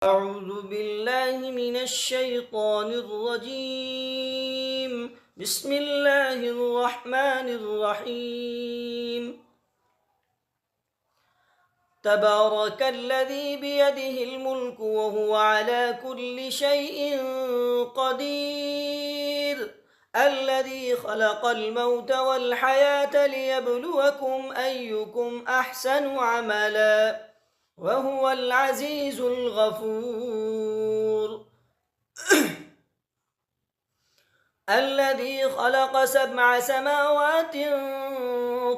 أعوذ بالله من الشيطان الرجيم. بسم الله الرحمن الرحيم. تبارك الذي بيده الملك وهو على كل شيء قدير، الذي خلق الموت والحياة ليبلوكم أيكم أحسن عملا وهو العزيز الغفور. الذي خلق 7 سماوات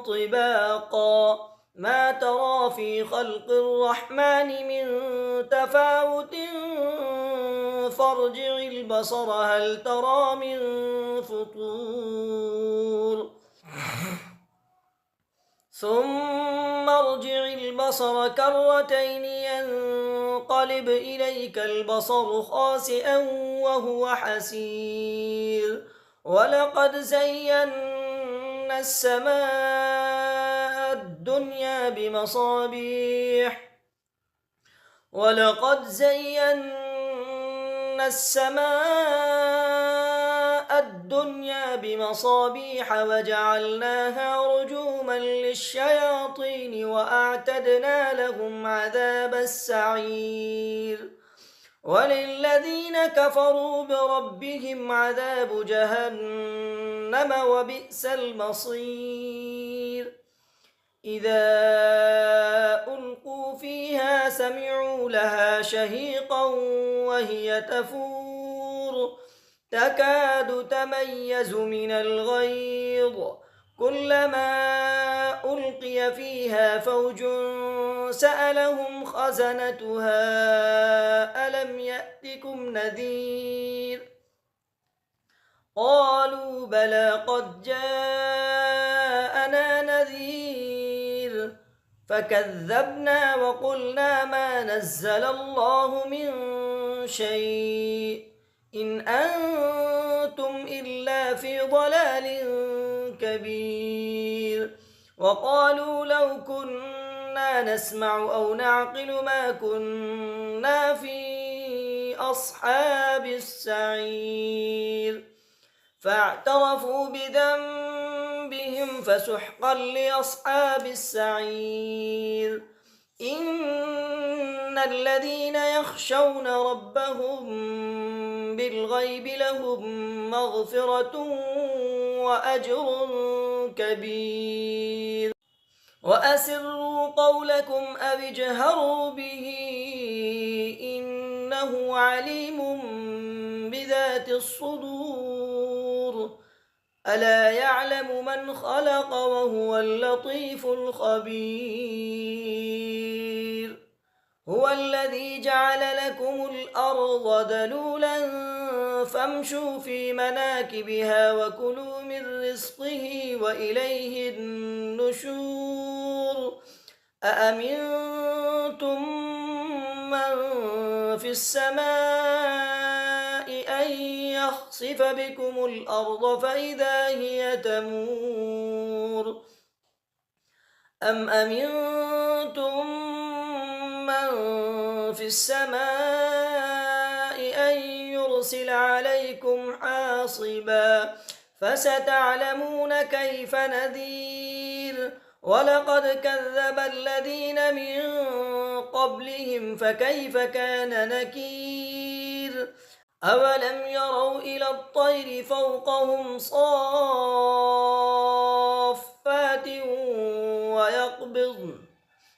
طباقا ما ترى في خلق الرحمن من تفاوت فارجع البصر هل ترى من فطور ثم ارجع البصر كرتين ينقلب إليك البصر خاسئا وهو حسير ولقد زينا السماء الدنيا بمصابيح وجعلناها رجوما للشياطين وأعتدنا لهم عذاب السعير وللذين كفروا بربهم عذاب جهنم وبئس المصير. إذا ألقوا فيها سمعوا لها شهيقا وهي تفور تكاد تميز من الغيظ كلما ألقي فيها فوج سألهم خزنتها ألم يأتكم نذير قالوا بلى قد جاءنا نذير فكذبنا وقلنا ما نزل الله من شيء إن أنتم إلا في ضلال كبير وقالوا لو كنا نسمع أو نعقل ما كنا في أصحاب السعير فاعترفوا بذنبهم فسحقا لأصحاب السعير. إن الذين يخشون ربهم بالغيب لهم مغفرة وأجر كبير وأسروا قولكم أو اجهروا به إنه عليم بذات الصدور ألا يعلم من خلق وهو اللطيف الخبير. هو الذي جعل لكم الأرض ذلولا فامشوا في مناكبها وكلوا من رزقه وإليه النشور أأمنتم من في السماء أن يخسف بكم الأرض فإذا هي تمور أم أمنتم من في السماء أن يرسل عليكم حاصبا فستعلمون كيف نذير ولقد كذب الذين من قبلهم فكيف كان نكير أولم يروا إلى الطير فوقهم صافات ويقبضن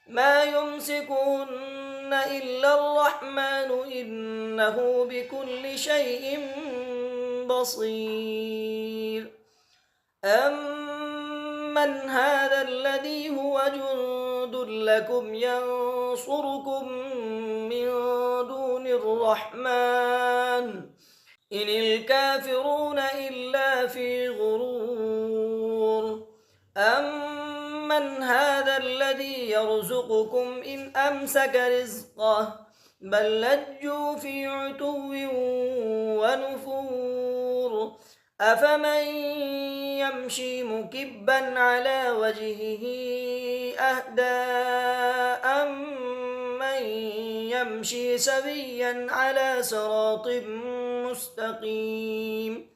ما يمسكهن إلا الرحمن إنه بكل شيء بصير. أمن هذا الذي هو جند لكم ينصركم من دون الرحمن إن الكافرون إلا في غرور. أمن هذا الذي يرزقكم إن أمسك رزقه بل لجوا في عتو ونفور أفمن يمشي مكبا على وجهه أهدى أمن من يمشي سويا على صراط مستقيم.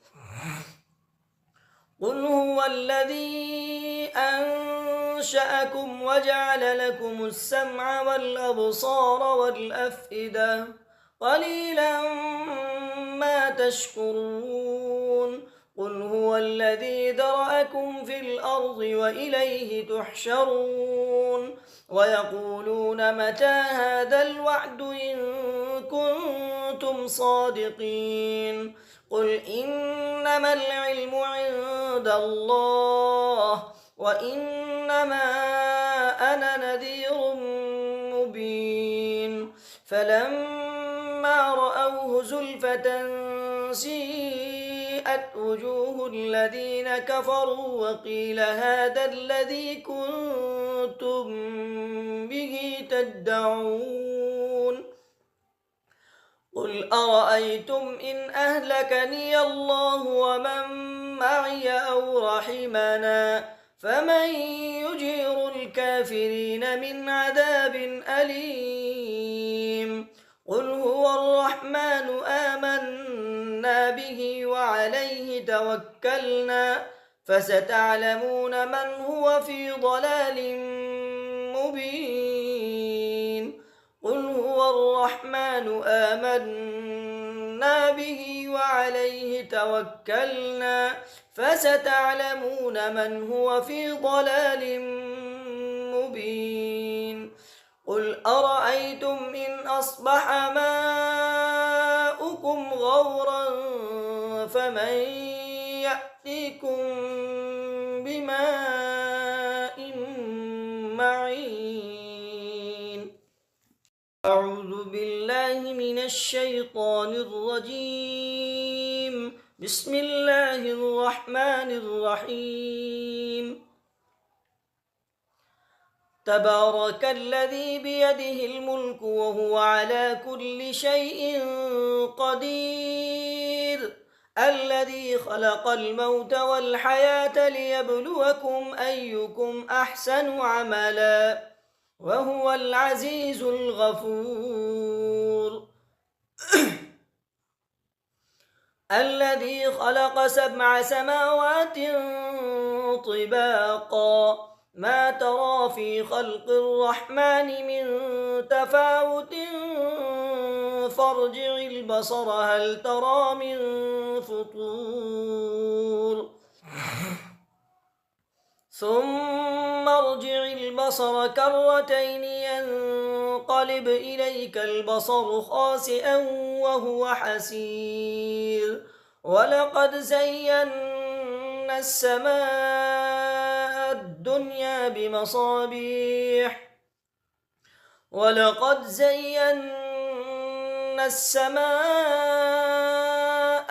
قل هو الذي أنشأكم وجعل لكم السمع والأبصار والأفئدة قليلا ما تشكرون. قل هو الذي ذرأكم في الأرض وإليه تحشرون. ويقولون متى هذا الوعد إن كنتم صادقين. قل إنما العلم عند الله وإنما أنا نذير مبين. فلما رأوه زلفة سيئت وجوه الذين كفروا وقيل هذا الذي كنتم به تدعون. قل أرأيتم إن أهلكني الله ومن معي أو رحمنا فمن يجير الكافرين من عذاب أليم. قل هو الرحمن آمنا به وعليه توكلنا فستعلمون من هو في ضلال مبين. قل هو الرحمن آمنا به وعليه توكلنا فستعلمون من هو في ضلال مبين. قل أرأيتم إن أصبح ماؤكم غورا فمن يأتيكم بماء معين. أعوذ بالله من الشيطان الرجيم. بسم الله الرحمن الرحيم. تبارك الذي بيده الملك وهو على كل شيء قدير. الذي خلق الموت والحياة ليبلوكم أيكم أحسن عملا وهو العزيز الغفور. الذي خلق 7 سماوات طباقا ما ترى في خلق الرحمن من تفاوت فارجع البصر هل ترى من فطور ثم ارجع البصر كرتين ينقلب إليك البصر خاسئا وهو حسير. ولقد زينا السماء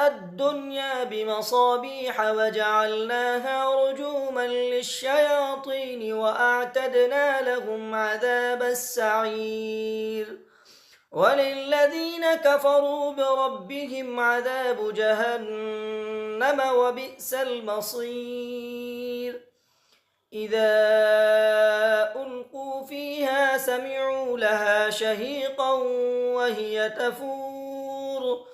الدنيا بمصابيح وجعلناها رجوما للشياطين وأعتدنا لهم عذاب السعير. وللذين كفروا بربهم عذاب جهنم وبئس المصير. إذا ألقوا فيها سمعوا لها شهيقا وهي تفور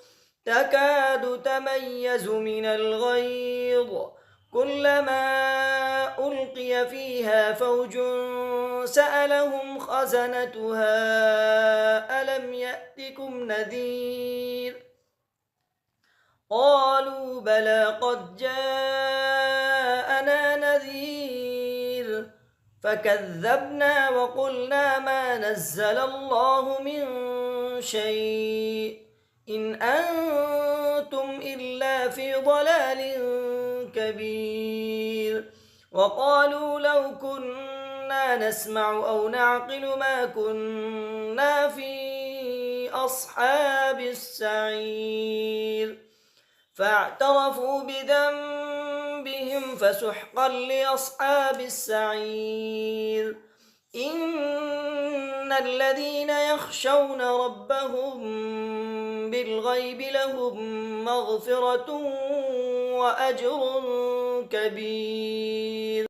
تكاد تميز من الغيظ كلما ألقي فيها فوج سألهم خزنتها ألم يأتكم نذير قالوا بلى قد جاءنا نذير فكذبنا وقلنا ما نزل الله من شيء إن أنتم إلا في ضلال كبير. وقالوا لو كنا نسمع أو نعقل ما كنا في أصحاب السعير فاعترفوا بذنبهم فسحقا لأصحاب السعير. إن الذين يخشون ربهم بالغيب لهم مغفرة وأجر كبير.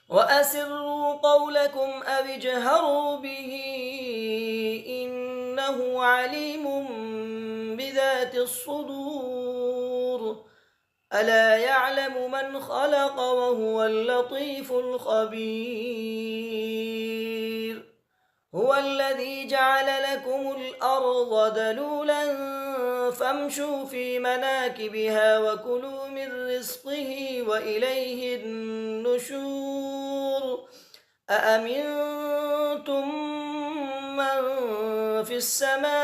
وأسروا قولكم أو اجهروا به إنه عليم بذات الصدور ألا يعلم من خلق وهو اللطيف الخبير هو الذي جعل لكم الأرض دلولا فامشوا في مناكبها وكلوا من رزقه وإليه النشور أأمنتم من في السماء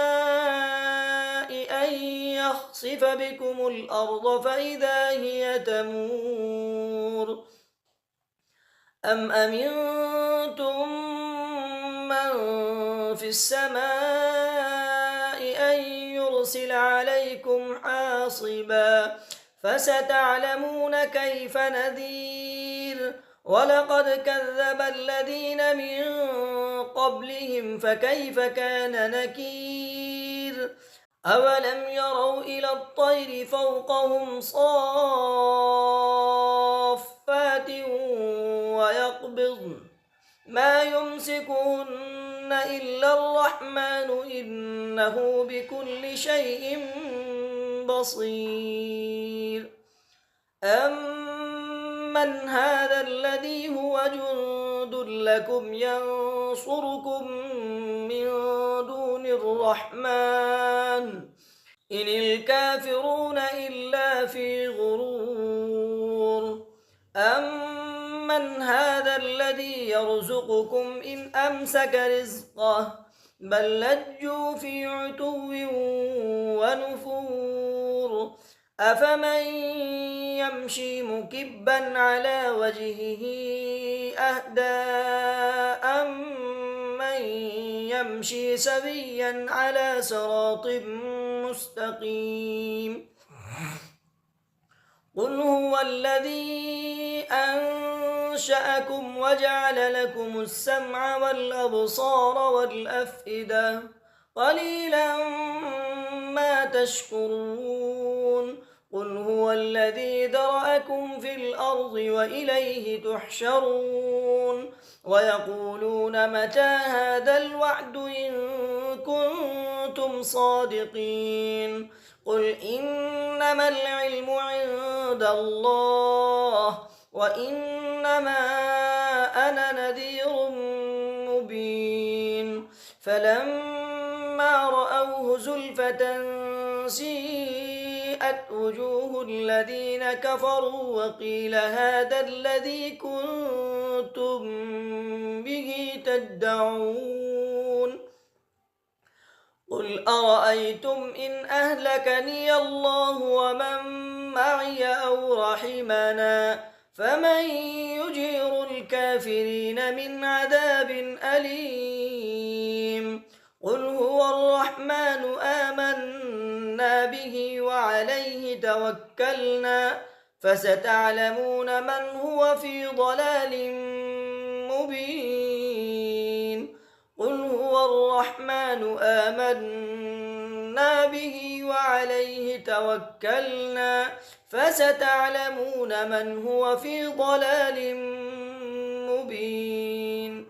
أن يخسف بكم الأرض فإذا هي تمور أم أمنتم من في السماء أن يرسل عليكم حاصبا فستعلمون كيف نذير ولقد كذب الذين من قبلهم فكيف كان نكير أولم يروا إلى الطير فوقهم صافات ويقبضن ما يمسكهن إلا الرحمن إنه بكل شيء بصير أمن هذا الذي هو جند لكم ينصركم من دون الرحمن إن الكافرون إلا في غرور أمن هذا الذي يرزقكم إن أمسك رزقه بل لجوا في عتو ونفور أفمن يمشي مكبا على وجهه أهدى أمن يمشي سويا على صراط مستقيم قل هو الذي أنشأكم وجعل لكم السمع والأبصار والأفئدة قليلا ما تشكرون قل هو الذي ذرأكم في الأرض وإليه تحشرون ويقولون متى هذا الوعد إن كنتم صادقين قل إنما العلم عند الله وإنما أنا نذير مبين فلما رأوه زلفة سيئت وجوه الذين كفروا وقيل هذا الذي كنتم به تدعون قل أرأيتم إن أهلكني الله ومن معي أو رحمنا فمن يجير الكافرين من عذاب أليم قل هو الرحمن آمنا به وعليه توكلنا فستعلمون من هو في ضلال مبين قل هو الرحمن آمنا به وعليه توكلنا فستعلمون من هو في ضلال مبين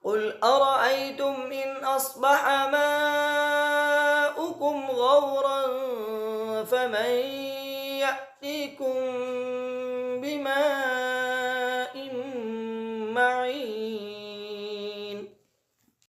قل أرأيتم إن أصبح ماؤكم غورا فمن يأتيكم